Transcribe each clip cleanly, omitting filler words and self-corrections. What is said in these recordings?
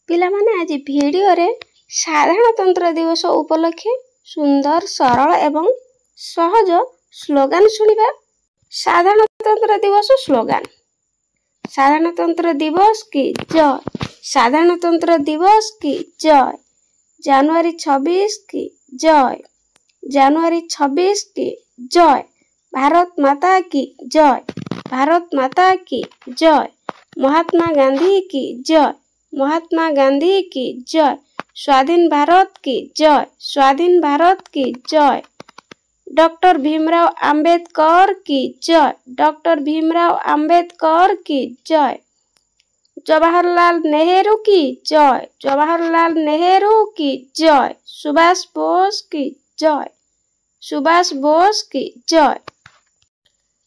पिला माने आज वीडियो रे साधारणतंत्र दिवस उपलक्षे सुंदर सरल एवं सहज स्लोगान सुनिबा। साधारणतंत्र दिवस स्लोगान। साधारणतंत्र दिवस की जय। साधारणतंत्र दिवस की जय। जनवरी 26 की जय। जनवरी 26 की जय। भारत माता की जय। भारत माता की जय। महात्मा गांधी की जय। महात्मा गांधी की जय। स्वाधीन भारत की जय। स्वाधीन भारत की जय। डॉक्टर भीमराव अंबेडकर की जय। डॉक्टर भीमराव अंबेडकर की जय। जवाहरलाल नेहरू की जय। जवाहरलाल नेहरू की जय। सुभाष बोस की जय। सुभाष बोस की जय।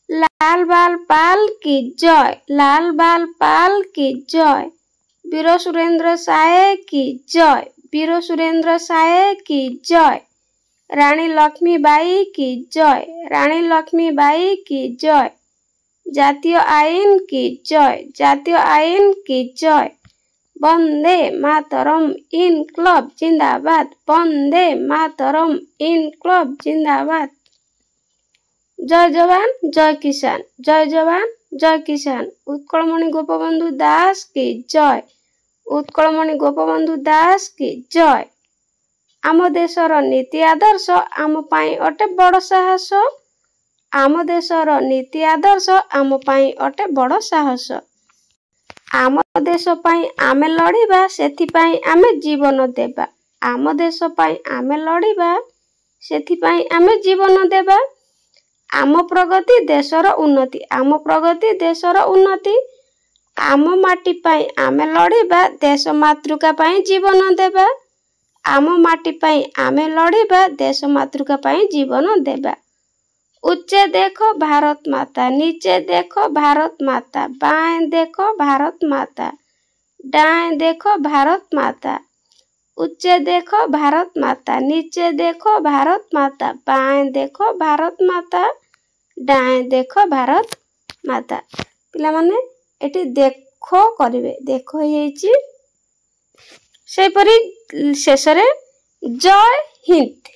लाल बाल पाल की जय। लाल बाल पाल की जय। वीर सुरेंद्र साय की जय। वीर सुरेंद्र साय की जय। रानी लक्ष्मीबाई की जय। रानी लक्ष्मीबाई की जय। जातीय आईन की जय। जातीय आईन की जय। वंदे मातरम इनकलाब जिंदाबाद। वंदे मातरम इनकलाब जिंदाबाद। जय जवान जय किसान। जय जवान जय किसान। उत्कलमणि गोपबंधु दास की जय। उत्कलमणि गोपबंधु दास की जय। आम देशर नीति आदर्श आम पाई अटे बड़ साहस। आम देशर नीति आदर्श आम पाई अटे बड़ साहस। आम देश पाई आमे लड़िबा सेथि पाई आमे जीवन देबा। आम देश पाई आमे लड़िबा सेथि पाई आमे जीवन देबा। आम प्रगति देशर उन्नति। आम प्रगति देशर उन्नति। आम माटी पाई आमे लड़िबा देश मातृका पाई जीवन देबा। आम माटी पाई आमे लड़िबा देश मातृका पाई जीवन देबा। ऊंचे देखो भारत माता। नीचे देखो भारत माता। बाएं देखो भारत माता। दाएं देखो भारत माता। ऊंचे देखो भारत माता। नीचे देखो भारत माता। बाएं देखो भारत माता। दाएं देखो भारत माता। पिला माने एटी देखो करिवे। देखो हेची सेपरी शेषरे जय हिंद।